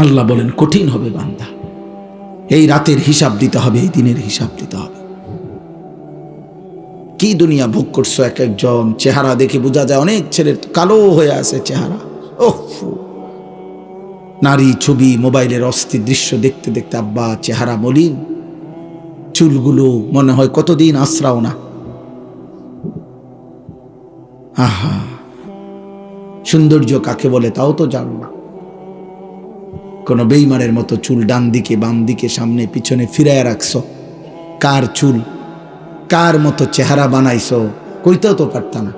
আল্লাহ বলেন কঠিন হবে বান্দা, এই রাতের হিসাব দিতে হবে, এই দিনের হিসাব দিতে হবে। কি দুনিয়া ভোগ করছো এক একজন, চেহারা দেখে বোঝা যায় অনেক ছেলের কালো হয়ে আছে চেহারা। ওহ, নারী ছবি মোবাইলের অস্থির দৃশ্য দেখতে দেখতে আব্বা চেহারা মলিন, চুলগুলো মনে হয় কতদিন আশ্রাও না। আহা, সৌন্দর্য কাকে বলে তাও তো জানো না। কোন বেঈমানের মতো চুল ডান দিকে বাম দিকে সামনে পিছনে ফিরাইয়া রাখছো, কার চুল কার মতো চেহারা বানাইছো কইতেও তো পারত না।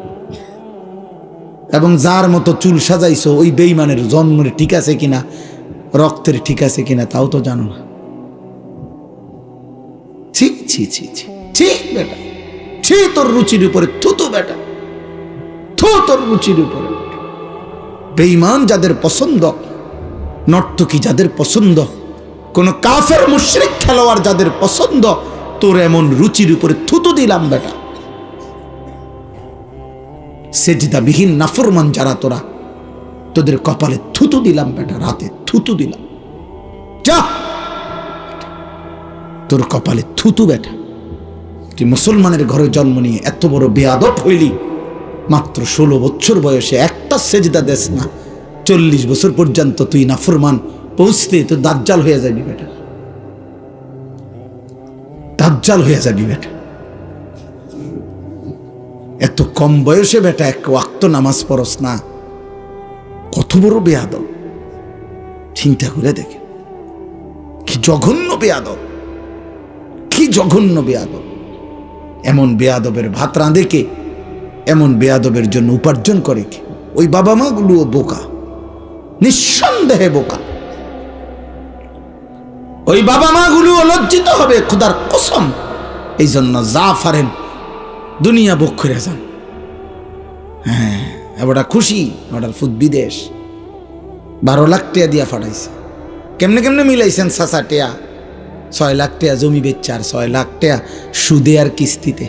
এবং যার মতো চুল সাজাইছো ওই বেঈমানের জন্মের ঠিক আছে কিনা, রক্তের ঠিক আছে কিনা তাও তো জানো না। ছি ছি ছি ছি ছি বেটা, ছি তোর রুচির উপরে থুতু বেটা, থু তোর রুচির উপরে। বেঈমান যাদের পছন্দ, নর্তকী যাদের পছন্দ, কোন কাফের মুশরিক খেলোয়াড় যাদের পছন্দ, তোর এমন রুচির উপরে থুতু দিলাম বেটা। সেজদাবিহীন নাফরমান যারা তোরা, তোদের কপালে থুতু দিলাম বেটা, রাতে থুতু দিলাম। যা, তোর কপালে থুতু বেটা। তুই মুসলমানের ঘরে জন্ম নিয়ে এত বড় বেয়াদব হইলি, মাত্র 16 বছর বয়সে একটা সেজদা দেস না, 40 বছর পর্যন্ত তুই নাফরমান, পৌঁছতে তো দাজ্জাল হয়ে যাবি বেটা, দাজ্জাল হয়ে যাবি বেটা। এত কম বয়সে বেটা এক ওয়াক্ত নামাজ পড়স না, কত বড় বেয়াদব। চিন্তা করে দেখে, কি জঘন্য বেয়াদব, কি জঘন্য বেয়াদব। এমন বেয়াদবের ভাত রাঁধে কে? এমন বেয়াদবের জন্য উপার্জন করে কে? ওই বাবা মা গুলোও বোকা, নিঃসন্দেহে বোকা। ওই বাবা মা গুলোও লজ্জিত হবে খোদার কসম। এই জন্য যা পারেন দুনিয়া ভোগ করে যান। হ্যাঁ, এবারটা খুশি, এবার ফুট বিদেশ 12 লাখ টাকা দিয়া ফাটাইছে। কেমনে কেমনে মিলাইছেন চাচা টেয়া? 6 লাখ টাকা জমি বেচছে আর 6 লাখ টাকা সুদে আর কিস্তিতে।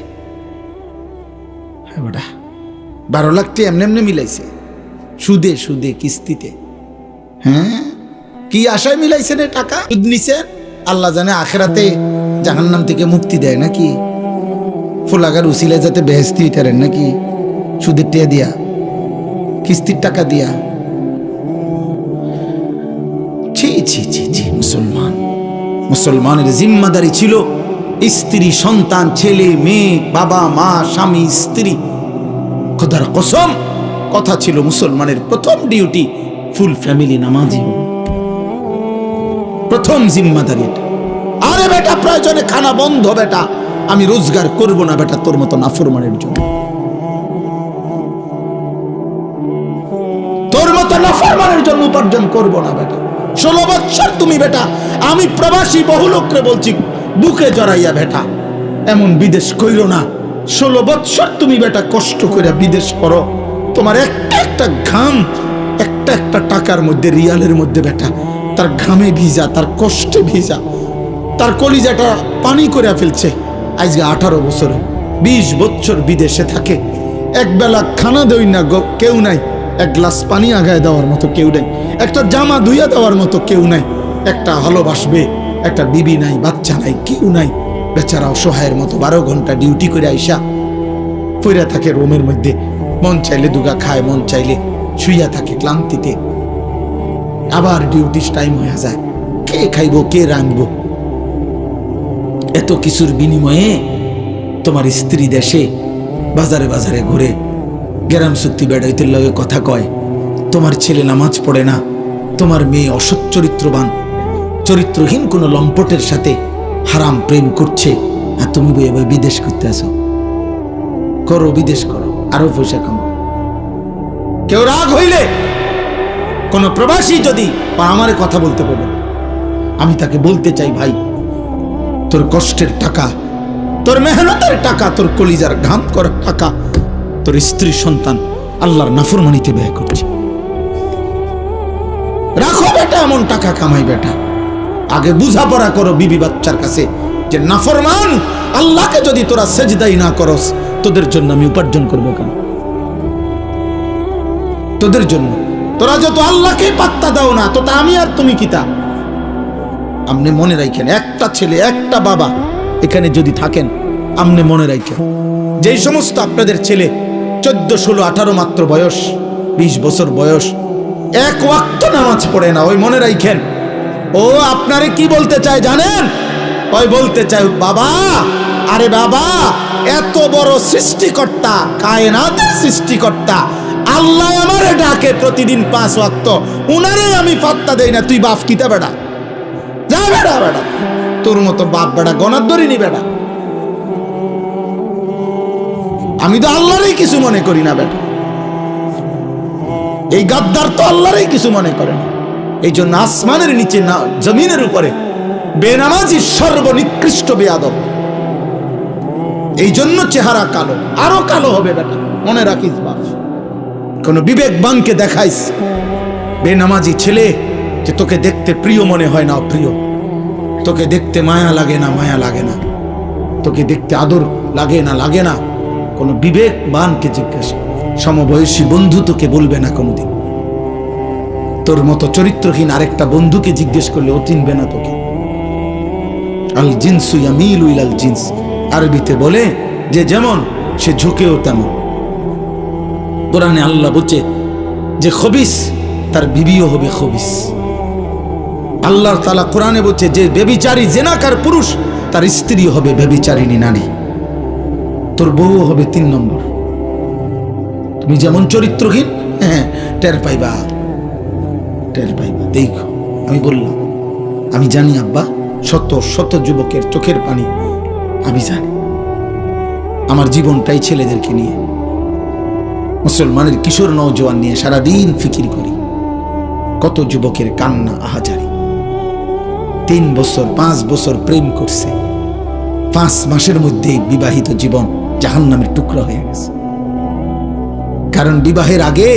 এবারটা 12 লাখ টাকা এমনি এমনি মিলাইছে, সুদে সুদে কিস্তিতে। হ্যাঁ, কি আশায় মিলাইছেন এ টাকা? সুদ নিছেন, আল্লাহ জানে আখেরাতে জাহান্নাম থেকে মুক্তি দেয় নাকি, ফোলাগার উসিলে যাতে বেহেস্তি হইতারেন নাকি, সুদের টাকা দিয়া, কিস্তির টাকা দিয়া। ছি ছি ছি ছি। মুসলমান, মুসলমানের জিম্মাদারি ছিল স্ত্রী সন্তান, ছেলে মেয়ে, বাবা মা, স্বামী স্ত্রী। খোদার কসম, কথা ছিল মুসলমানের প্রথম ডিউটি ফুল ফ্যামিলি নামাজি, প্রথম জিম্মাদারি এটা। আরে বেটা, প্রয়োজনে খানা বন্ধ বেটা, আমি রোজগার করব না বেটা তোর মতো নাফরমানের জন্য, তোর মতো নাফরমানের জন্য উপার্জন করব না বেটা। 16 বছর তুমি বেটা, আমি প্রবাসী বহু লোকরে বলছি বুকে জড়াইয়া বেটা এমন বিদেশ কইরো না। 16 বছর তুমি বেটা কষ্ট করে বিদেশ করো, তোমার একটা একটা ঘাম, একটা একটা টাকার মধ্যে, রিয়ালের মধ্যে বেটা তার ঘামে ভিজা, তার কষ্টে ভিজা, তার কলিজাটা পানি করে ফেলছে। আজকে 18 বছরে 20 বছর বিদেশে থাকে, এক বেলা খানা দেই না কেউ নাই, এক গ্লাস পানি আগায় দেওয়ার মতো কেউ নাই, একটা জামা ধুইয়া দেওয়ার মতো কেউ নাই, একটা ভালোবাসবে একটা বিবি নাই, বাচ্চা নাই, কেউ নাই। বেচারা অসহায়ের মতো 12 ঘন্টা ডিউটি করে আইসা পইরা থাকে রুমের মধ্যে, মন চাইলে দুগা খায়, মন চাইলে শুইয়া থাকে ক্লান্তিতে। আবার ডিউটির টাইম হয়ে যায়, কে খাইবো কে রাঁধবো? এত কিছুর বিনিময়ে তোমার স্ত্রী দেশে বাজারে বাজারে ঘুরে গ্রাম চুক্তি বেড়াইতে লগে কথা কয়, তোমার ছেলে নামাজ পড়ে না, তোমার মেয়ে অসৎ চরিত্রবান, চরিত্রহীন কোনো লম্পটের সাথে হারাম প্রেম করছে, আর তুমি বই বিদেশ করতে আসো। করো, বিদেশ করো, আরো পয়সা কামাও। কেউ রাগ হইলে, কোন প্রবাসী যদি আমার কথা বলতে পারবে, আমি তাকে বলতে চাই, ভাই তোর কষ্টের টাকা, তোর মেহনতের টাকা, তোর কলিজার ঘাম করার টাকা, তোর স্ত্রী সন্তান আল্লাহর নাফরমানিতে ব্যয় করছে। রাখো বেটা, এমন টাকা কামাই বেটা। আগে বুঝাপড়া করো বিবি বাচ্চার কাছে যে নাফরমান আল্লাহকে যদি তোরা সেজদাই না করস, তোদের জন্য আমি উপার্জন করবো কেন? তোদের জন্য তোরা যত আল্লাহকে পাত্তা দাও না তো তা আমি আর তুমি কিতা। আপনি মনে রাখেন, একটা ছেলে একটা বাবা এখানে যদি থাকেন, আপনি মনে রাখেন যেই সমস্ত আপনাদের ছেলে 14, 16, 18 মাত্র বয়স, 20 বছর বয়স, এক ওয়াক্ত নামাজ পড়ে না, ওই মনে রাখেন ও আপনারে কি বলতে চায় জানেন? ওই বলতে চায়, বাবা, আরে বাবা, এত বড় সৃষ্টিকর্তা, কায়নাতের সৃষ্টিকর্তা আল্লাহ আমারে ডাকে প্রতিদিন 5 ওয়াক্ত, উনারে আমি পাত্তা দেই না, তুই বাপ কিতা বেটা? যা বেটা, বেটা তোর মতো বাপ বেটা গনার ধরিনি বেটা। আমি তো আল্লাহরই কিছু মনে করি না বেটা। এই গাদ্দার তো আল্লাহরই কিছু মনে করে না। এই জন্য আসমানের নিচে না, জমিনের উপরে বেনামাজি সর্বনিকৃষ্ট বেয়াদব। এই জন্য চেহারা কালো, আরো কালো হবে বেটা, মনে রাখিস বাপ। কোন বিবেকবানকে দেখাইস বেনামাজি ছেলে যে তোকে দেখতে প্রিয় মনে হয় না, অপ্রিয়, তোকে দেখতে মায়া লাগে না, মায়া লাগে না, তোকে দেখতে আদর লাগে না, লাগে না। কোন বিবেকবানকে জিজ্ঞাসা, সমবয়সী বন্ধু তোকে বলবে না কোনোদিন। তোর মতো চরিত্রহীন আরেকটা বন্ধুকে জিজ্ঞেস করলে ও চিনবে না তোকে। আল জিনসু ইয়ামিলু ইলাল জিনস, আরবিতে বলে যে যেমন সে ঝুঁকেও তেমন। কোরআনে আল্লাহ বলছে যে খবিস তার বিবিও হবে খবিস। আল্লাহ তাআলা কোরআনে বলছে যে ব্যভিচারী জেনাকার পুরুষ তার স্ত্রী হবে ব্যভিচারিণী নারী। তোর বউ হবে 3 নম্বর। তুমি যেমন চরিত্রহীন, হ্যাঁ টের পাইবা, টের পাইবা। দেখো আমি বললাম, আমি জানি আব্বা, শত শত যুবকের চোখের পানি আমি জানি। আমার জীবনটাই ছেলেদেরকে নিয়ে, মুসলমানের কিশোর নওজোয়ান নিয়ে সারাদিন ফিকির করি। কত যুবকের কান্না, আহাজারি। 3 বছর 5 বছর প্রেম করছে, 5 মাসের মধ্যে বিবাহিত জীবন জাহান্নামের টুকরা হয়ে গেছে। কারণ বিবাহের আগে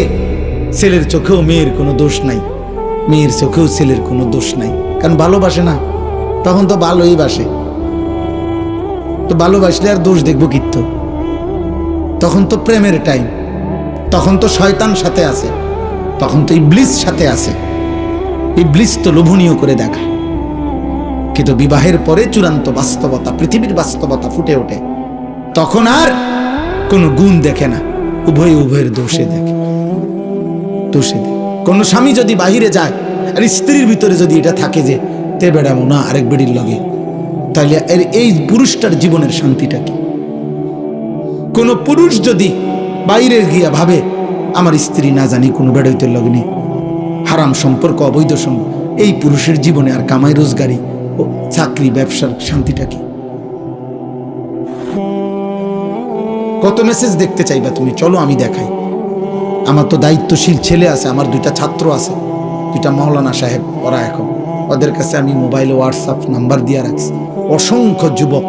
ছেলের চোখেও মেয়ের কোনো দোষ নাই, মেয়ের চোখেও ছেলের কোনো দোষ নাই। কারণ ভালোবাসে না, তখন তো ভালোই বাসে, তো ভালোবাসলে আর দোষ দেখবো কিত্ত? তখন তো প্রেমের টাইম, তখন তো শয়তান সাথে আছে, তখন তো ইবলিস সাথে আছে। ইবলিস তো লোভনীয় করে দেখায়। কিন্তু বিবাহের পরে চূড়ান্ত বাস্তবতা, পৃথিবীর বাস্তবতা ফুটে ওঠে। তখন আর কোনো গুণ দেখে না, উভয়ের দোষে দেখে, দোষে দেখে। কোন স্বামী যদি বাহিরে যায় আর স্ত্রীর ভিতরে যদি এটা থাকে যে তে বেড়াবো না আরেক বেড়ির লগে, তাহলে এই পুরুষটার জীবনের শান্তিটা কি? কোন পুরুষ যদি বাইরে গিয়া ভাবে আমার স্ত্রী না জানি কোনো বেড়াইতে লগনি, হারাম সম্পর্ক, অবৈধ সম্পর্ক, এই পুরুষের জীবনে আর কামাই রোজগারি ও চাকরি ব্যবসার শান্তিটা কি? কত মেসেজ দেখতে চাইবা তুমি? চলো আমি দেখাই। আমার তো দায়িত্বশীল ছেলে আছে, আমার 2টা ছাত্র আছে, 2টা মাওলানা সাহেব, ওরা এখন ওদের কাছে আমি মোবাইলে হোয়াটসঅ্যাপ নাম্বার দিয়ে রাখছি। অসংখ্য যুবক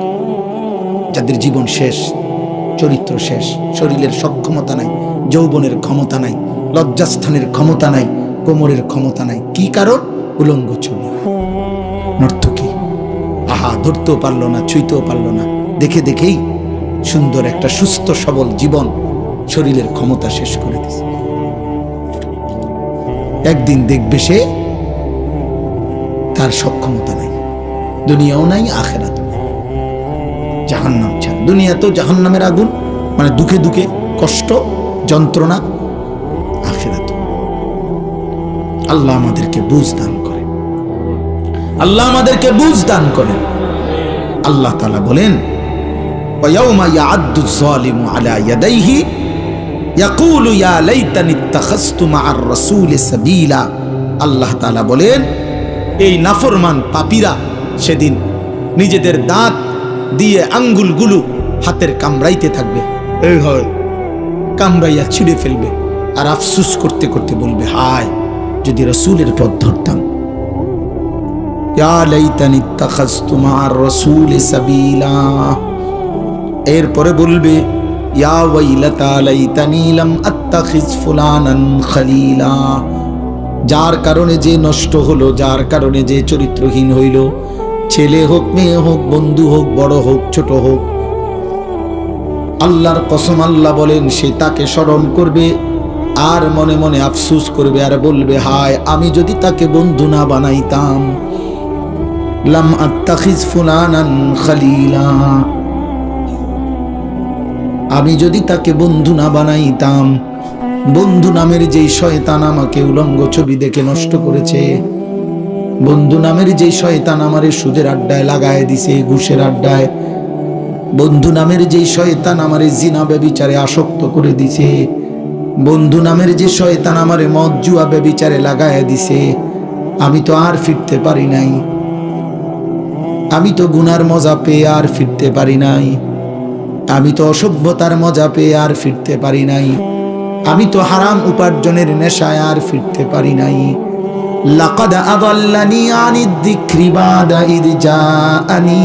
যাদের জীবন শেষ, চরিত্র শেষ, শরীরের সক্ষমতা নাই, যৌবনের ক্ষমতা নাই, লজ্জাস্থানের ক্ষমতা নাই, কোমরের ক্ষমতা নাই। কি কারণ? উলঙ্গ ছবি, নর্তকী। আহা, ধরতেও পারলো না, ছুঁইতেও পারলো না, দেখে দেখেই সুন্দর একটা সুস্থ সবল জীবন শরীরের ক্ষমতা শেষ করে দিছে। একদিন দেখবে সে তার সক্ষমতা নাই, দুনিয়াও নাই, আখিরাত নাই, জাহান্নাম ছাড়। দুনিয়া তো জাহান্নামের আগুন, মানে দুঃখে দুঃখে কষ্ট যন্ত্রণা, আখিরাত। আল্লাহ আমাদেরকে বুঝ দান করে, আল্লাহ আমাদেরকে বুঝ দান করেন। আল্লাহ তাআলা বলেন, وَيَوْمَ يَعَضُّ الظَّالِمُ عَلَى يَدَيْهِ يَقُولُ يَا لَيْتَنِي اتَّخَذْتُ مَعَ الرَّسُولِ سَبِيلًا। আল্লাহ তাআলা বলেন, এই নাফরমান পাপীরা সেদিন নিজেদের দাঁত দিয়ে আঙ্গুলগুলো হাতের কামড়াইতে থাকবে, এই হয় কামড়াইয়া ছিঁড়ে ফেলবে, আর আফসোস করতে করতে বলবে, হায় যদি রাসূলের পথ ধরতাম। ইয়া লাইতানি ইত্তাখাযতু মা'আর রাসূলি সাবিলা। এরপরে বলবে, ইয়া ওয়াইলাতা লাইতানি লাম আত্তাখিজ ফুলানান খলিলা। যার কারণে যে নষ্ট হলো, যার কারণে যে চরিত্রহীন হইল, ছেলে হোক, মেয়ে হোক, বন্ধু হোক, বড় হোক, ছোট হোক, আল্লাহর কসম আল্লাহ বলেন সে তাকে স্মরণ করবে আর মনে মনে আফসোস করবে আর বলবে, হায় আমি যদি তাকে বন্ধু না বানাইতাম, লাম আত্তাখিজ ফুলানান খলিলা, আমি যদি তাকে বন্ধু না বানাইতাম। বন্ধু নামের যেই শয়তান আমাকে উলঙ্গ ছবি দেখে নষ্ট করেছে, বন্ধু নামের যেই শয়তান আমারে সুদের আড্ডায় লাগায় দিছে, ঘুষের আড্ডায়, বন্ধু নামের যেই শয়তান আমারে জিনা ব্যভিচারে আসক্ত করে দিছে, বন্ধু নামের যে শয়তান আমারে মদ জুয়া ব্যভিচারে লাগায় দিছে, আমি তো আর ফিরতে পারি নাই, আমি তো গুনার মজা পেয়ে আর ফিরতে পারি নাই, আমি তো অসভ্যতার মজা পেয়ে আর ফিরতে পারি নাই, আমি তো হারাম উপার্জনের নেশায় আর ফিরতে পারি নাই। লাকাদ আদাল্লানি আনিদ যিকরি বাদা ইয জাআনি।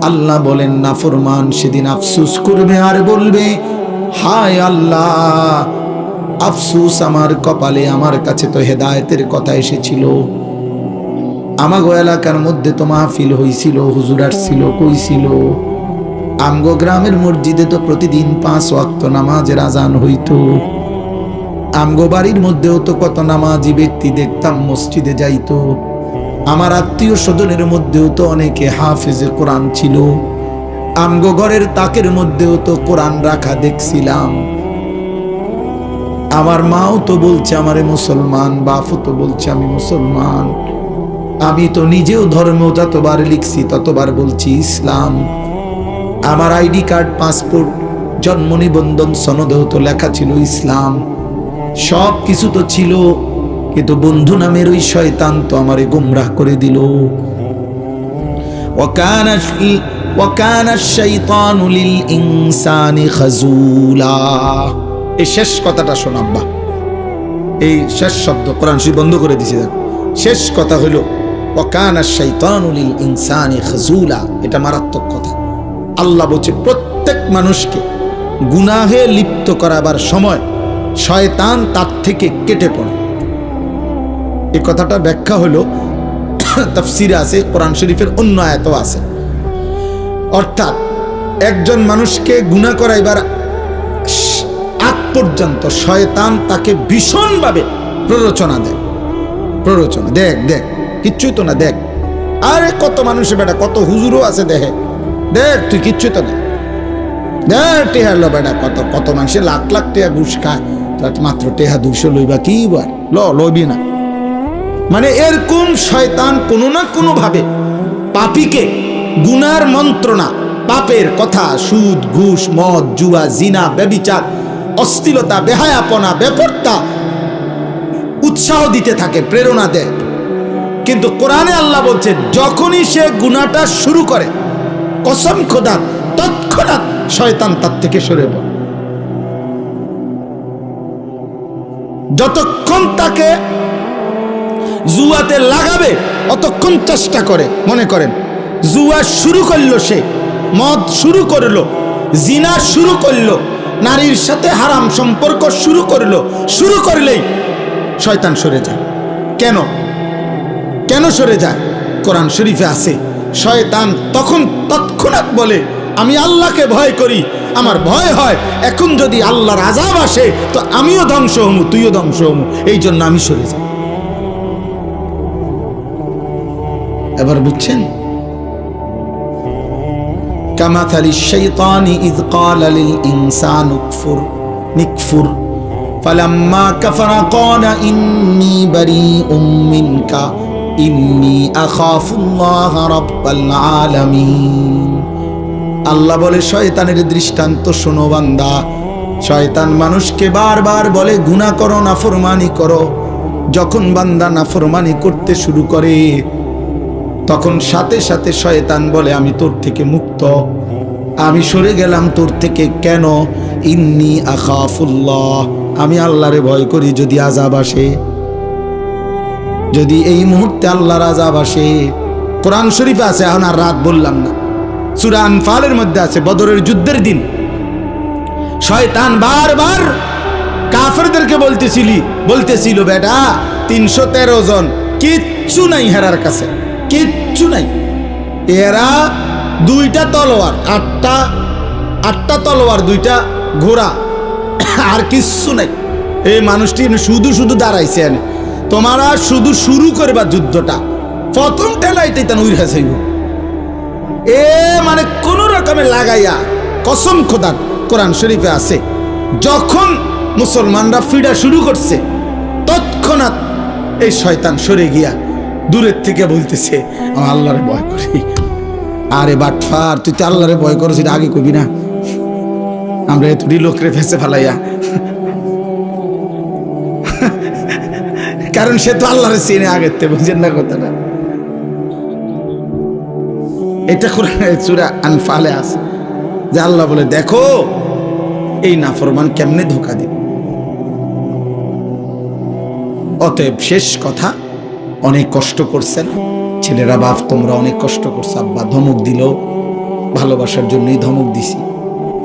আল্লাহ বলেন নাফরমান সেদিন আফসোস করবে আর বলবে, হায় আল্লাহ, আফসোস আমার কপালে, আমার কাছে তো হেদায়েতের কথা এসেছিল, আমাগো এলাকার মধ্যে তো মাহফিল হইছিল, হুজুর আসছিল, কইছিল, আমগো গ্রামের মসজিদে তো প্রতিদিন 5 ওয়াক্ত নামাজের আজান হইতো, আমগো বাড়ির মধ্যেও তো কত নামাজি ব্যক্তি দেখতাম মসজিদে যাইতো, আমার আত্মীয় স্বজনের মধ্যেও তো অনেকে হাফেজে কোরআন ছিল, আমগো ঘরের তাকের মধ্যেও তো কোরআন রাখা দেখছিলাম, আমার মাও তো বলছে আমারে মুসলমান, বাপও তো বলছে আমি মুসলমান, আমি তো নিজেও ধর্ম যতবার লিখছি ততবার বলছি ইসলাম, আমার আইডি কার্ড, পাসপোর্ট, জন্ম নিবন্ধন সনদেও তো লেখা ছিল ইসলাম, সব কিছু তো ছিল, কিন্তু বন্ধু নামের ওই শয়তান তো আমারে গুমরাহ করে দিল। ওয়াকানা শাইতানু লিল ইনসানি খাজুলা। এই শেষ কথাটা শোন আব্বা, এই শেষ শব্দ কোরআন শরীফ বন্ধ করে দিয়েছে, শেষ কথা হলো ওয়াকানা শাইতানু লিল ইনসানি খাজুলা। এটা মারাত্মক কথা। আল্লাহ বলছে প্রত্যেক মানুষকে গুনাহে লিপ্ত করাবার সময় শয়তান তার থেকে কেটে পড়ে। এই কথাটা ব্যাখ্যা হলো তাফসিরে আছে, কোরআন শরীফের অন্য আয়াতও আছে। অর্থাৎ একজন মানুষকে গুনাহ করাইবার আগ পর্যন্ত শয়তান তাকে ভীষণভাবে প্ররোচনা দেয়। প্ররোচনা, দেখ দেখ কিচ্ছুই তো না, দেখ আরে কত মানুষের বেটা, কত হুজুরও আছে, দেখে দেখ তুই কিচ্ছুই তো না, দেখ টেহা লো বেটা, কত কত মানুষে লাখ লাখ টেহা ঘুষ খায়, মাত্র টেহা 200 লইবা কি বার, লইবি না। মানে এরকম শয়তান কোনো না কোনো ভাবে পাপীকে গুনার মন্ত্রণা, পাপের কথা, সুদ ঘুষ মদ জুয়া জিনা ব্যভিচার অশ্লীলতা বেহায়াপনা বেপরতা উৎসাহ দিতে থাকে, প্রেরণা দেয়। কিন্তু কোরআনে আল্লাহ বলছে যখনই সে গুনাহটা শুরু করে কসম খোদা তৎক্ষণাৎ শয়তান তার থেকে সরে পড়ে। যতক্ষণ তাকে জুয়াতে লাগাবে অতক্ষণ চেষ্টা করে। মনে করেন জুয়া শুরু করলো, সে মদ শুরু করলো, জিনা শুরু করলো, নারীর সাথে হারাম সম্পর্ক শুরু করলো, শুরু করলেই শয়তান সরে যায়। কেন কেন সরে যায়? কোরআন শরীফে আছে শয়তান তখন তৎক্ষণাৎ বলে আমি আল্লাহকে ভয় করি, আমার ভয় হয় এখন যদি আল্লাহর আযাব আসে তো আমিও ধ্বংস হমু, তুইও ধ্বংস হমু, এই জন্য আমি সরে যাই। এবার বুঝছেন? কামাথালিশ শাইতানি ইয ক্বালা লিল ইনসানি নিকফুর ফালাম্মা কাফারা ক্বালা ইন্নী বারীউম মিনকা ইন্নী আখাফুল্লাহ রাব্বাল আলামিন। আল্লাহ বলে শয়তানের দৃষ্টান্ত শোনো বান্দা। শয়তান মানুষকে বারবার বলে গুনাহ করো, নাফরমানি করো। যখন বান্দা নাফরমানি করতে শুরু করে তখন সাথে সাথে শয়তান বলে আমি তোর থেকে মুক্ত, আমি সরে গেলাম তোর থেকে। কেন? ইন্নী আখাফুল্লাহ, আমি আল্লাহরে ভয় করি যদি আযাব আসে, যদি এই মুহূর্তে আল্লাহর আযাব আসে। কোরআন শরীফে আছে, এখন আর রাত বললাম না, সূরা আনফালের মধ্যে আছে, বদরের যুদ্ধের দিন শয়তান বারবার কাফেরদেরকে বলতেছিল বেটা 313 জন, কিচ্ছু নাই হেরার কাছে, কিচ্ছু নাই। এরা 2টা তলোয়ার, 8টা তলোয়ার, 2টা ঘোড়া, আর কিচ্ছু নাই। এই মানুষটি শুধু শুধু দাঁড়াইছেন, তোমারা শুধু শুরু করবা যুদ্ধটা, প্রথম ঠেলাইতে তান উইর হাসাইব এ মানে কোন রকমে লাগাইয়া। কসম খোদার, কোরআন শরীফে আছে, যখন মুসলমানরা ফিরা শুরু করছে তৎক্ষণাৎ এই শয়তান সরে গিয়া দূরের থেকে বলতেছে আমি আল্লাহরে ভয় করি। আরে বাটফার, তুই তো আল্লাহরে ভয় করছিস, এটা আগে কবি না? আমরা এতটি লোকরে ফেসে ফেলাইয়া, কারণ সে তো আল্লাহরে চিনে আগের থেকে, বুঝছেন না কথাটা? এটা সূরা আনফালে আছে যে আল্লাহ বলে দেখো এই নাফরমান কেমনে ধোঁকা দিবে। অতএব শেষ কথা, অনেক কষ্ট করছেন ছেলেরা, বাপ তোমরা অনেক কষ্ট করছো। আব্বা ধমক দিল, ভালোবাসার জন্যই ধমক দিছি।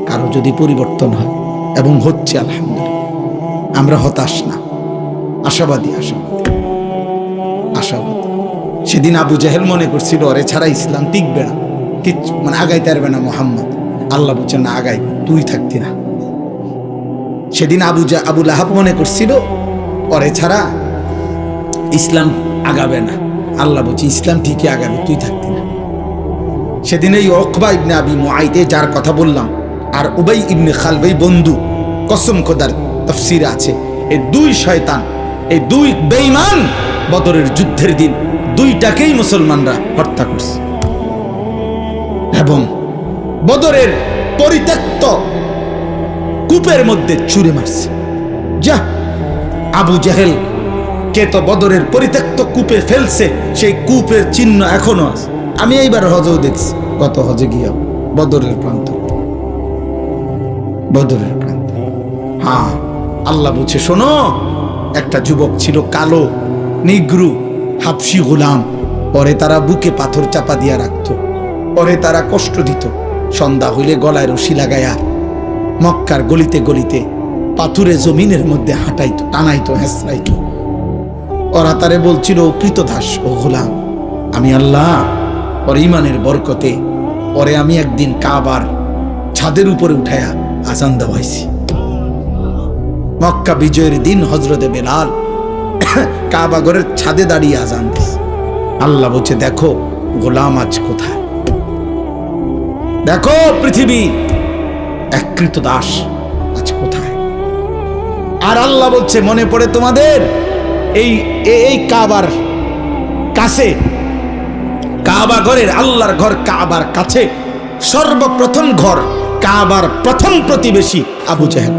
কারো যদি পরিবর্তন হয়, এবং হচ্ছে আলহামদুলিল্লাহ, আমরা হতাশ না, আশাবাদী আশাবাদী। সেদিন আবু জাহেল মনে করছিল ওরে ছাড়া ইসলাম টিকবে না, কিচ্ছু মানে আগাইতে পারবে না মোহাম্মদ। আল্লাহ বলছেন না, আগাইবে, তুই থাকতি না। সেদিন আবু লাহাব মনে করছিল ওরে ছাড়া ইসলাম আগাবে না, আল্লাহ বলছে ইসলাম ঠিকই আগাবে, তুই থাকতি না। সেদিন এই উকবা ইবনে আবি মুআইতে যার কথা বললাম, আর উবাই ইবনে খালব বন্ধু, কসম খোদার তাফসীরে আছে, এই দুই শয়তান, এই দুই বেঈমান বদরের যুদ্ধের দিন দুইটাকেই মুসলমানরা হত্যা করছে এবং বদরের পরিত্যক্ত কূপের মধ্যে ছুঁড়ে মারছে। যা, আবু জাহেল কে তো বদরের পরিত্যক্ত কূপে ফেলছে, সেই কূপের চিহ্ন এখনো আছে। আমি এইবার হজেও দেখছি, গত হজে গিয়া বদরের প্রান্ত, বদরের প্রান্ত। হ্যাঁ, আল্লাহ বলছে শোনো, একটা যুবক ছিল কালো, নিগ্রু, হাবশি গোলাম। পরে তারা বুকে পাথর চাপা দিয়া রাখতো, পরে তারা কষ্ট দিত। সন্ধ্যা হইলে গলায় রশি লাগায়া মক্কার গলিতে গলিতে পাথুরে জমিনের মধ্যে হাঁটাইতো, টানাইতো, হেঁচড়াইতো। ওরা তারে বলছিল কৃতদাস ও গোলাম। আমি আল্লাহ ওর ইমানের বরকতে পরে আমি একদিন কাবার ছাদের উপরে উঠাইয়া আজান দেওয়াইছি। মক্কা বিজয়ের দিন হযরতে বেলাল কাবা ঘরের ছাদে দাঁড়িয়ে আজান দিছে। আল্লাহ বলছে দেখো গোলাম আজ কোথায়, দেখো পৃথিবী এক কৃতদাস আজ কোথায়। আর আল্লাহ বলছে মনে পড়ে তোমাদের এই কাবার কাছে, কাবা ঘরের, আল্লাহর ঘর কাবার কাছে সর্বপ্রথম ঘর, কাবার প্রথম প্রতিবেশী আবু জাহেল।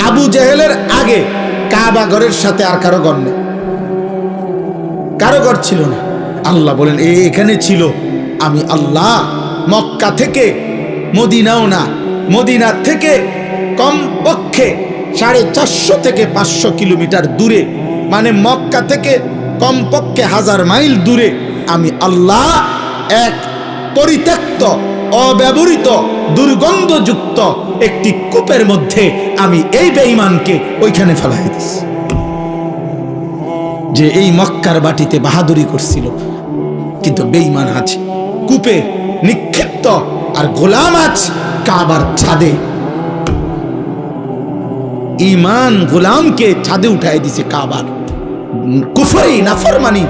আবু জাহেলের আগে কাবা ঘরের সাথে আর কারো ঘর নেই, কারো ঘর ছিল না। আল্লাহ বলেন এখানে ছিল আমি আল্লাহ। মক্কা থেকে মদিনাও না, মদিনা থেকে কমপক্ষে 450 থেকে 500 কিলোমিটার দূরে, মানে মক্কা থেকে কমপক্ষে 1000 মাইল দূরে আমি আল্লাহ এক পরিত্যক্ত, অব্যবহৃত, দুর্গন্ধযুক্ত একটি কূপের মধ্যে আমি এই বেঈমানকে ওইখানে ফেলাই দিছি। যে এই মক্কার বাটিতে বাহাদুরি করছিল, কিন্তু বেঈমান আছে কূপে নিক্ষিপ্ত, আর গোলাম আছে কাবার ছাদে। ঈমান গোলামকে ছাদে উঠাই দিছে কাবার। কুফরি, নাফরমানি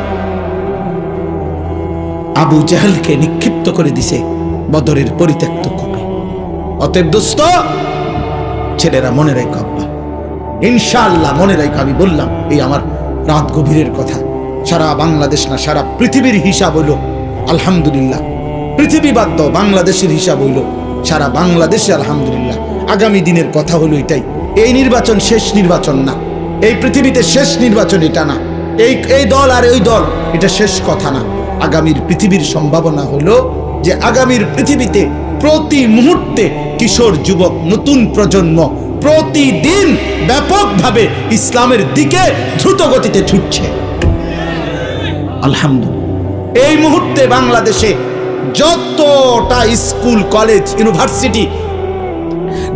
আবু জাহেলকে নিক্ষিপ্ত করে দিছে বদরের পরিত্যক্ত কূপে। অতএব দোস্ত, ছেলেরা মনে রাখো, আব্বা ইনশাআল্লাহ মনে রাখো, আমি বললাম এই আমার রাত গভীরের কথা। সারা বাংলাদেশ না, সারা পৃথিবীর হিসাব হইল আলহামদুলিল্লাহ। পৃথিবী বাদ দাও, বাংলাদেশের হিসাব হইল সারা বাংলাদেশে আলহামদুলিল্লাহ। আগামী দিনের কথা হলো এটাই, এই নির্বাচন শেষ নির্বাচন না, এই পৃথিবীতে শেষ নির্বাচন এটা না, এই দল আর ওই দল এটা শেষ কথা না। আগামীর পৃথিবীর সম্ভাবনা হলো যে আগামীর পৃথিবীতে প্রতি মুহূর্তে কিশোর, যুবক, নতুন প্রজন্ম প্রতিদিন ব্যাপকভাবে ইসলামের দিকে দ্রুত গতিতে ছুটছে আলহামদুলিল্লাহ। এই মুহূর্তে বাংলাদেশে যতটা স্কুল, কলেজ, ইউনিভার্সিটি,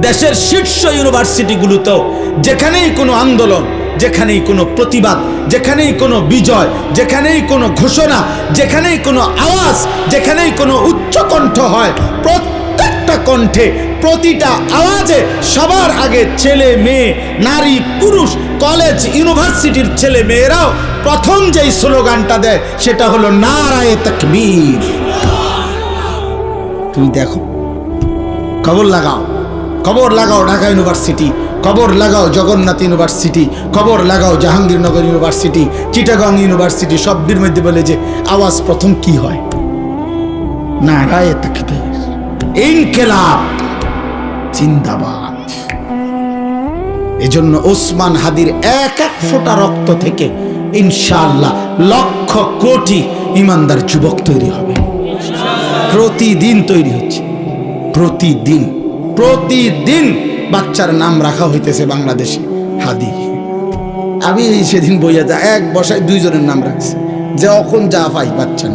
দেশের শীর্ষ ইউনিভার্সিটিগুলোতেও যেখানেই কোনো আন্দোলন, যেখানেই কোনো প্রতিবাদ, যেখানেই কোনো বিজয়, যেখানেই কোনো ঘোষণা, যেখানেই কোনো আওয়াজ, যেখানেই কোনো উচ্চকণ্ঠ হয়, প্রত্যেকটা কণ্ঠে, প্রতিটা আওয়াজে সবার আগে ছেলে মেয়ে, নারী পুরুষ, কলেজ ইউনিভার্সিটির ছেলে মেয়েরাও প্রথম যেই স্লোগানটা দেয় সেটা হলো নারায়ে তাকবীর। তুমি দেখো, খবর লাগাও, খবর লাগাও ঢাকা ইউনিভার্সিটি, খবর লাগাও জগন্নাথ ইউনিভার্সিটি, খবর লাগাও জাহাঙ্গীরনগর ইউনিভার্সিটি, চিটাগং ইউনিভার্সিটি, সবটির মধ্যে বলে যে আওয়াজ প্রথম কি হয়? নারায়ে তাকবীর, ইনকিলাব জিন্দাবাদ। এজন্য ওসমান হাদির এক এক ফোঁটা রক্ত থেকে ইনশাআল্লাহ লক্ষ কোটি ইমানদার যুবক তৈরি হবে। প্রতিদিন তৈরি হচ্ছে, প্রতিদিন প্রতিদিন বাচ্চার নাম রাখা হইতেছে বাংলাদেশে হাদি। আমি সেদিন বইয়া যা এক বসায় দুইজনের নাম রাখছে, যে এখন যা পাই বাচ্চা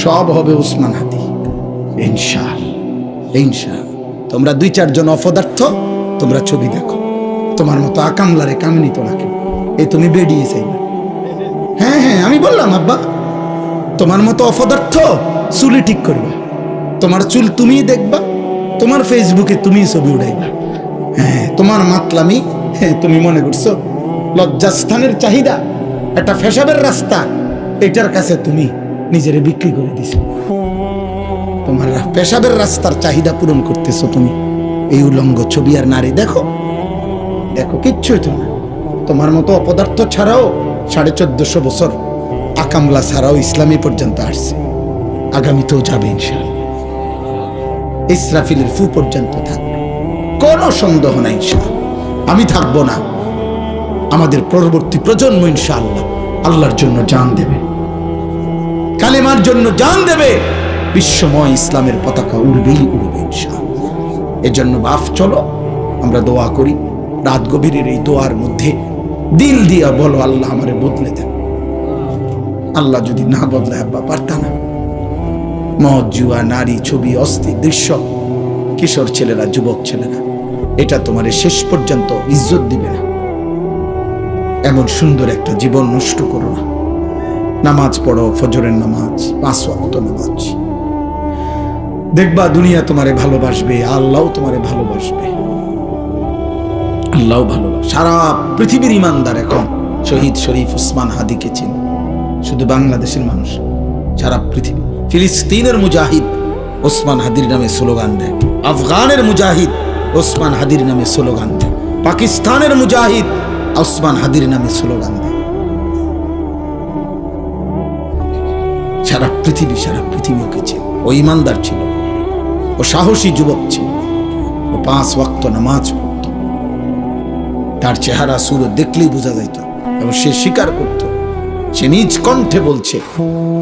সব হবে ওসমান হাদি ইনশাআল্লাহ। ইনশাআল্লাহ তোমরা দুই চারজন অপদার্থ তোমরা ছবি দেখো, তোমার মতো আকামলারে কামিনী তো রাখে, এই তুমি বেরিয়ে চাইবে। হ্যাঁ হ্যাঁ আমি বললাম আব্বা, তোমার মতো অপদার্থ চুলি ঠিক করবা, তোমার চুল তুমিই দেখবা, তোমার ফেসবুকে তুমি ছবি উঠাইবা। হ্যাঁ তোমার মাতলামি, হ্যাঁ তুমি মনে করছো লজ্জাস্থানের চাহিদা একটা ফেসাবের রাস্তা, এটার কাছে তুমি নিজেরে বিক্রি করে দিছো। তোমার পেশাবের রাস্তার চাহিদা পূরণ করতেছো তুমি, এই উলঙ্গ ছবি আর নারী দেখো দেখো, কিচ্ছু হইতো না। তোমার মতো অপদার্থ ছাড়াও 1450 বছর আকামলা ছাড়াও ইসলামী পর্যন্ত আসছে, আগামীতেও যাবে ইনশাআল্লাহ। ইসরাফিলের ফু পর্যন্ত থাকবে, কোনো সন্দেহ নাই ইনশাআল্লাহ। আমি থাকবো না, আমাদের পরবর্তী প্রজন্ম ইনশাআল্লাহ আল্লাহর জন্য জান দেবে, কালেমার জন্য জান দেবে, বিশ্বময় ইসলামের পতাকা উড়বেই উড়বে ইনশাআল্লাহ। এজন্য বাপ চলো আমরা দোয়া করি, রাত গভীরের এই দোয়ার মধ্যে দিল দিয়া বলো আল্লাহ আমারে বদলে দেন। আল্লাহ যদি না বদলায় আব্বা পারতাম না। মদ, জুয়া, নারী, ছবি, অস্থির দৃশ্য, কিশোর ছেলেরা, যুবক ছেলেরা, এটা তোমার শেষ পর্যন্ত ইজ্জত দিবে না। এমন সুন্দর একটা জীবন নষ্ট করো না। নামাজ পড়ো, ফজরের নামাজ, 5 ওয়াক্ত নামাজ, দেখবা দুনিয়া তোমারে ভালোবাসবে, আল্লাহও তোমারে ভালোবাসবে। আল্লাহও ভালোবাসে। সারা পৃথিবীর ইমানদার এখন শহীদ শরীফ ওসমান হাদিকে চিনে, শুধু বাংলাদেশের মানুষ, সারা পৃথিবী। ফিলিস্তিনের মুজাহিদ ওসমান হাদির নামে স্লোগান দেয়, আফগানের মুজাহিদ ওসমান হাদির নামে স্লোগান দেয়, পাকিস্তানের মুজাহিদ ওসমান হাদির নামে স্লোগান দেয়। সারা পৃথিবী ওকে ছিল। ও ইমানদার ছিল, ও সাহসী যুবক ছিল, ও 5 ওয়াক্ত নামাজ পড়ত। তার চেহারা সুরত দেখলেই বোঝা যাইত, এবং সে স্বীকার করত, সে নিজ কণ্ঠে বলছে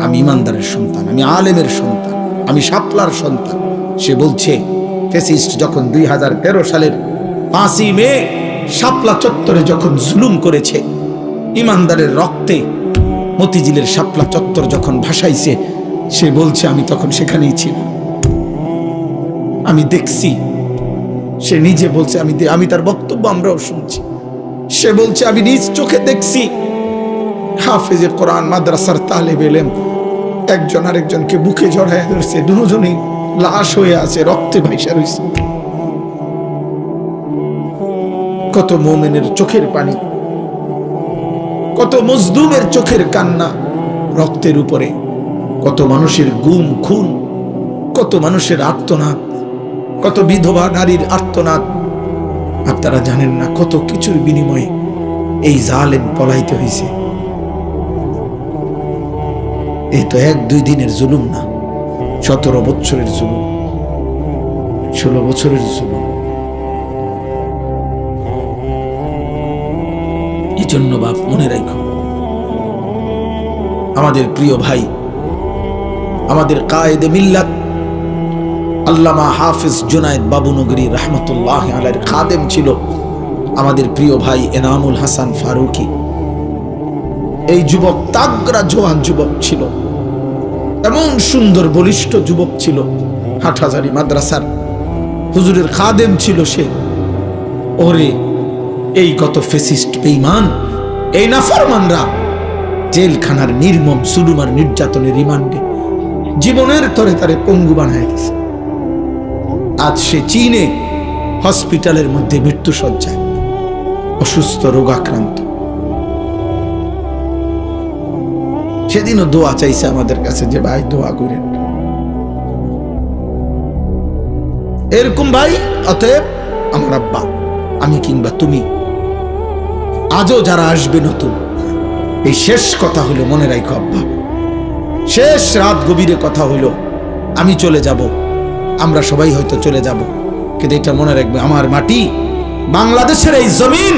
আমি ইমানদারের সন্তান, আমি আলেমের সন্তান, আমি শাপলার সন্তান। সে বলছে ফ্যাসিস্ট যখন 2013 সালের 5ই মে শাপলা চত্বরে যখন জুলুম করেছে, ইমানদারের রক্তে মতিঝিলের শাপলা চত্বর যখন ভাসাইছে, সে বলছে আমি তখন সেখানেই ছিলাম, আমি দেখছি। সে নিজে বলছে, আমি তার বক্তব্য আমরাও শুনছি। সে বলছে আমি নিজ চোখে দেখছি হাফেজে কোরআন মাদ্রাসার তালেব ইলম একজন আরেকজনকে বুকে জড়ায় ধরছে, দুজনেই লাশ হয়ে আছে, রক্তে ভাইসা রয়েছে। কত মুমিনের চোখের পানি, কত মজলুমের চোখের কান্না রক্তের উপরে, কত মানুষের গুম খুন, কত মানুষের আর্তনাদ, কত বিধবা নারীর আর্তনাদ। আপনারা জানেন না কত কিছুর বিনিময়ে এই জালেম পলাইতে হয়েছে। এই তো 1-2 দিনের জুলুম না, 17 বছরের জুলুম, 16 বছরের জুলুম। এই জন্য বাপ মনে রাখো, আমাদের প্রিয় ভাই, আমাদের কায়েদে মিল্লাত আল্লামা হাফিজ জুনায়েদ বাবুনগরী রহমতুল্লাহ আলাইহির খাদেম ছিল আমাদের প্রিয় ভাই এনামুল হাসান ফারুকি। এই যুবক তাগড়া জওয়ান যুবক ছিল, এমন সুন্দর বলিষ্ঠ যুবক ছিল, হাটহাজারী মাদ্রাসার হুজুরের খাদেম ছিল সে। ওরে এই কত ফেসিস্ট বেঈমান, এই নাফরমানরা জেলখানার নির্মম জুলুম আর নির্যাতনের রিমান্ডে জীবনের তরে তারে পঙ্গু বানায় দিয়েছে। আজ সে চীনে হসপিটালের মধ্যে মৃত্যুসজ্জায়, অসুস্থ, রোগাক্রান্ত। সেদিনও দোয়া চাইছে আমাদের কাছে যে ভাই দোয়া করেন। এরকম ভাই, অতএব আমার আব্বা, আমি কিংবা তুমি, আজও যারা আসবে নতুন, এই শেষ কথা হলো, মনে রাখো আব্বা, শেষ রাত গভীরে কথা হইল, আমি চলে যাব, আমরা সবাই হয়তো চলে যাব, কিন্তু এটা মনে রাখবে, আমার মাটি, বাংলাদেশের এই জমিন,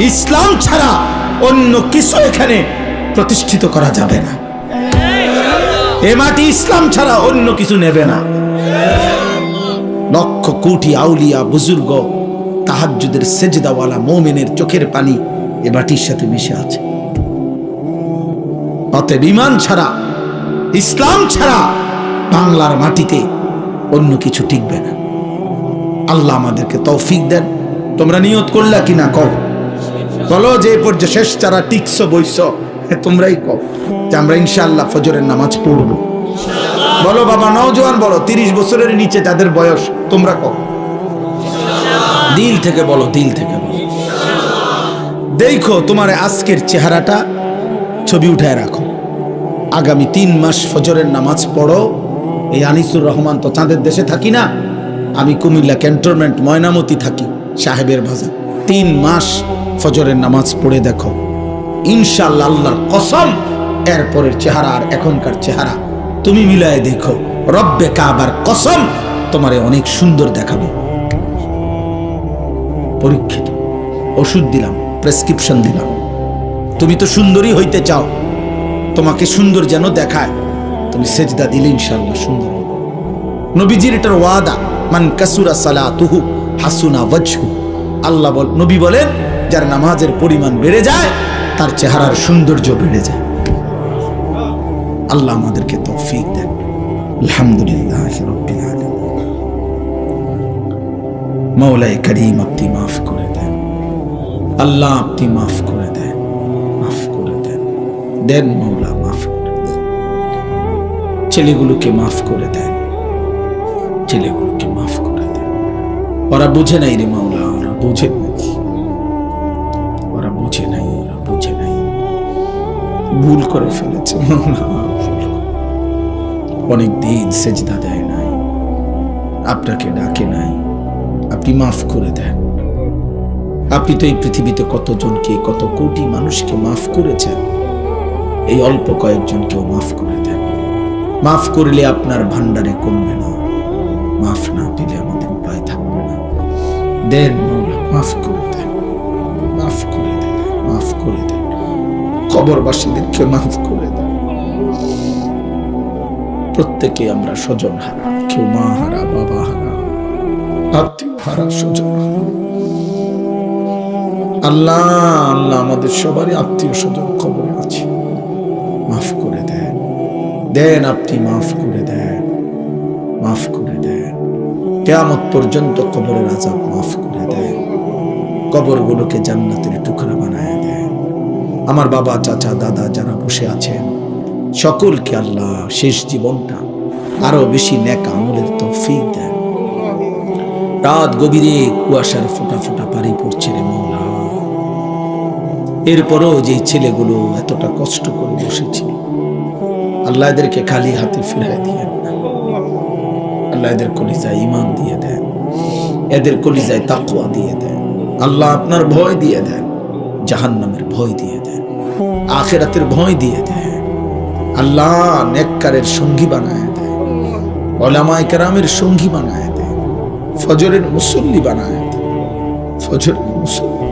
ইসলাম ছাড়া অন্য কিছু এখানে প্রতিষ্ঠিত করা যাবে না। এ মাটি ইসলাম ছাড়া অন্য কিছু নেবে না। লক্ষ কোটি আউলিয়া, বুজুর্গ, তাহাজ্জুদের সেজদাওয়ালা মুমিনের চোখের পানি এ মাটির সাথে মিশে আছে। অতএব ঈমান ছাড়া, ইসলাম ছাড়া বাংলার মাটিতে অন্য কিছু টিকবে না। আল্লাহ আমাদেরকে তৌফিক দেন। তোমরা নিয়ত করলা কিনা কও, বলো যে এ পর্যায়ে শেষ যারা টিকছো বইছো, তোমরাই কও যে আমরা ইনশাআল্লাহ ফজরের নামাজ পড়ব। বলো বাবা, নওজোয়ান বলো, 30 বছরের নিচে যাদের বয়স, তোমরা কও, দিল থেকে বলো, দিল থেকে বলো। দেখো তোমার আজকের চেহারাটা ছবি উঠায় রাখো, আগামী 3 মাস ফজরের নামাজ পড়ো। এই আনিসুর রহমান তো চাঁদের দেশে থাকি না, আমি কুমিল্লা ক্যান্টনমেন্ট ময়নামতি থাকি, সাহেবের বাজার। 3 মাস ফজরের নামাজ পড়ে দেখো, ইনশাআল্লাহ আল্লাহর কসম, এরপরের চেহারা আর এখনকার চেহারা তুমি মিলায় দেখো, রব্বে কাবার কসম তোমারে অনেক সুন্দর দেখাবে। পরীক্ষিত, ওষুধ দিলাম, প্রেসক্রিপশন দিলাম। তুমি তো সুন্দরী হইতে চাও, তোমাকে সুন্দর যেন দেখায়, তুমি সেজদা দিলে ইনশাআল্লাহ সুন্দর হবে। নবীজির এটার ওয়াদা, মান কাসুরা সালাতুহু হাসুনা ওয়াজহু। আল্লাহ নবী বলেন, যার নামাজের পরিমাণ বেড়ে যায় তার চেহারার সৌন্দর্য বেড়ে যায়। আল্লাহ আমাদেরকে তৌফিক দেন। আলহামদুলিল্লাহি রাব্বিল আলামিন। মওলাই করিম আপনি মাফ করে দেন, আল্লাহ আপনি মাফ করে দেন, মাফ করে দেন, দেন মওলা মাফ করে দেন। ছেলেগুলোকে মাফ করে দেন, ছেলেগুলোকে মাফ করে দেন। ওরা বুঝে নাই রে মওলা, ওরা বুঝে নাই, ওরা বুঝে নাই, ওরা বুঝে নাই, ভুল করে ফেলেছে মওলা। অনেক দিন সেজদা দেয় নাই, আপনাকে ডাকে নাই, আপনি মাফ করে দেন। আপনি তো এই পৃথিবীতে কতজনকে, কত কোটি মানুষকে মাফ করেছেন, এই অল্প কয়েকজনকেও মাফ করে দেন। মাফ করলে আপনার ভান্ডারে কমবে না, মাফ না দিলে আমাদের উপায় থাকবে না। দেন মওলা, মাফ করে দেন, মাফ করে দেন, মাফ করে দেন। কবরবাসীদেরকে মাফ করে দেন। প্রত্যেকে আমরা স্বজন হারা, কেউ মা হারা, বাবা হারা, আত্মীয় হারা, স্বজন হারা। আল্লাহ আল্লাহ আমাদের সবারই আত্মীয় স্বজন কবরে আছে, মাফ করে দেন, দেন আপনি মাফ করে দেন, মাফ করে দেন। কিয়ামত পর্যন্ত কবরের আযাব মাফ করে দেন, কবরগুলোকে জান্নাতের টুকরা বানায় দেন। আমার বাবা, চাচা, দাদা যারা বসে আছেন সকলকে আল্লাহ শেষ জীবনটা আরো বেশি নেক আমলের তৌফিক দেন। রাত গভীরে কুয়াশার ফোঁটা ফোঁটা পানি পড়ছে রে মওলা, এরপরও যে ছেলেগুলো এতটা কষ্ট করে বসেছিল, আল্লাহ এদেরকে খালি হাতে ফিরায় দিয়েন না। আল্লাহ এদের কলিজায় ঈমান দিয়ে দেন, এদের কলিজায় তাকওয়া দিয়ে দেন। আল্লাহ আপনার ভয় দিয়ে দেন, জাহান্নামের ভয় দিয়ে দেন, আখিরাতের ভয় দিয়ে দেন। আল্লাহ নেককারের সঙ্গী বানায় দেন, উলামায়ে কেরামের সঙ্গী বানায় দেন, ফজরের মুসল্লি বানায় দেন, ফজরের মুসল্লি।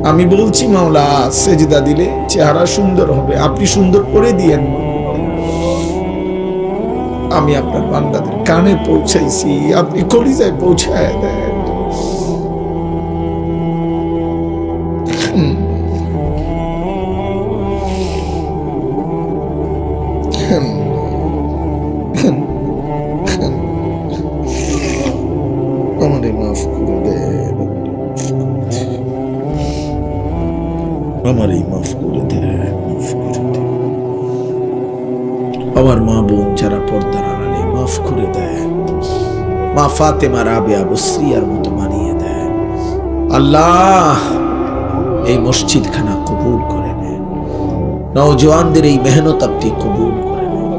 আমি বলছি মাওলা, সেজদা দিলে চেহারা সুন্দর হবে, আপনি সুন্দর করে দিয়েন। আমি আপনার বান্দাদের কানে পৌঁছাইছি, আপনি কলিজায় পৌঁছায় দেন। আমারে মাফ করে দেন, আমারই মাফ করে দেন, মাফ করে দেন। আমার মা বোন যারা পর্দার আড়ালে মাফ করে দেন, মা ফাতেমা রাবেয়া বসরিয়ার মতো বানিয়ে দেন। আল্লাহ এই মসজিদখানা কবুল করে নেন, নওজওয়ানদের এই মেহনত আপনি কবুল করে নেন।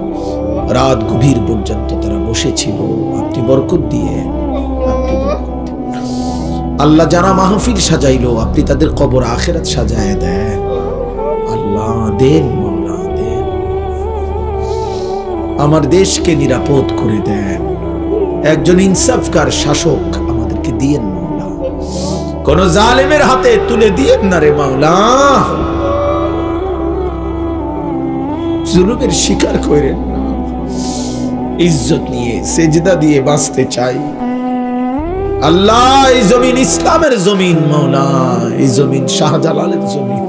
রাত গভীর পর্যন্ত তারা বসেছিল, আপনি বরকত দিয়ে, আপনি বরকত দিন। আল্লাহ যারা মাহফিল সাজাইলো আপনি তাদের কবর আখিরাত সাজায় দেন। আল্লাহ দেন, মাওলা দেন। আমার দেশকে নিরাপদ করে দেন, একজন ইনসাফকার শাসক আমাদেরকে দিয়েন মাওলা, কোন জালেমের হাতে তুলে দিয়েন না রে মাওলা। জুলুমের শিকার করেন না, ইজ্জত নিয়ে সেজদা দিয়ে বাঁচতে চাই। আল্লাহ এই জমিন ইসলামের জমিন মাওলা, এই জমিন শাহজালালের জমিন,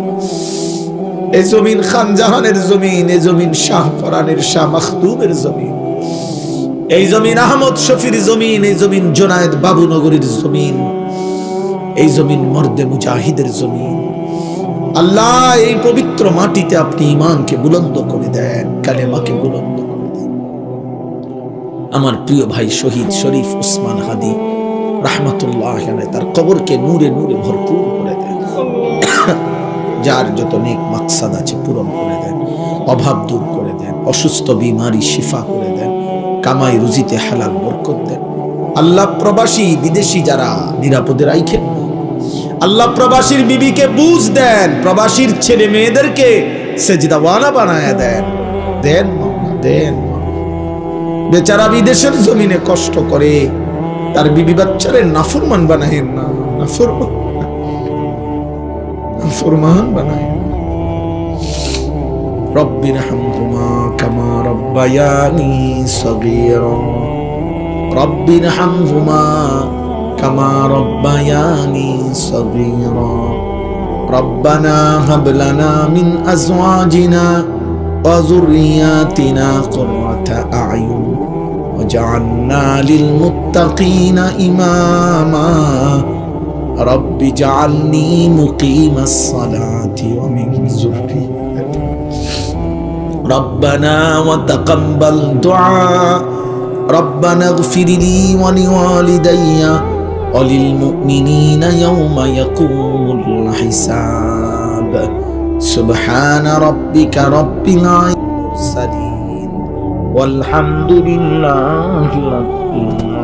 এই জমিন খানজাহানের জমিন, এই জমিন শাহপরানের শাহ মখদুমের জমিন, এই জমিন আহমদ শফির জমিন, এই জমিন জোনায়েদ বাবুনগরীর জমিন, এই জমিন মর্দে মুজাহিদের জমিন। আল্লাহ এই পবিত্র মাটিতে আপনি ঈমানকে বুলন্দ করে দেন, কালেমাকে বুলন্দ করে দেন। আমার প্রিয় ভাই শহীদ শরীফ ওসমান হাদি রাহমাতুল্লাহ আলাইহি তার কবরকে নূরে নূরে ভরপুর করে দেন, যার যত নেক মাকসাদ আছে পূরণ করে দেন, অভাব দূর করে দেন, অসুস্থ বিমারি শিফা করে দেন, কামাই রুজিতে হালাল বরকত দেন। আল্লাহ প্রবাসী বিদেশি যারা নিরাপদে রাখেন, আল্লাহ প্রবাসীর বিবিকে বুঝ দেন, প্রবাসীর ছেলে মেয়েদেরকে সেজদাওয়ালা বানায় দেন, দেন মাওলা দেন। বেচারা বিদেশের জমিনে কষ্ট করে, তার বিবি বাচ্চারে নাফরমান বানায়েন না, নাফরমান বানায়েন। রব্বিরহামহুমা কামা রব্বায়ানি সগীরা, রব্বিরহামহুমা কামা রব্বায়ানি সগীরা, রব্বানা হাব লানা মিন আজওয়াজিনা ওয়া যুররিয়াতিনা কুররাতা আ'য়ুন ওয়াজআলনা লিল মুত্তাকিনা ইমামা, রব্বি জাআলনি মুকিমাস সালাতি ওয়া মিন যুররিয়াতি, রব্বানা ওয়া তাকাব্বাল দুআ, রব্বানা ইগফিরলি ওয়া লিওয়ালিদাইয়া ওয়া লিল মুমিনিনা ইয়াওমা ইয়াকুমুল হিসাব। সুবহানা রাব্বিকা রাব্বিল ইজ্জাতি ওয়াল হামদুলিল্লাহি রাব্বিল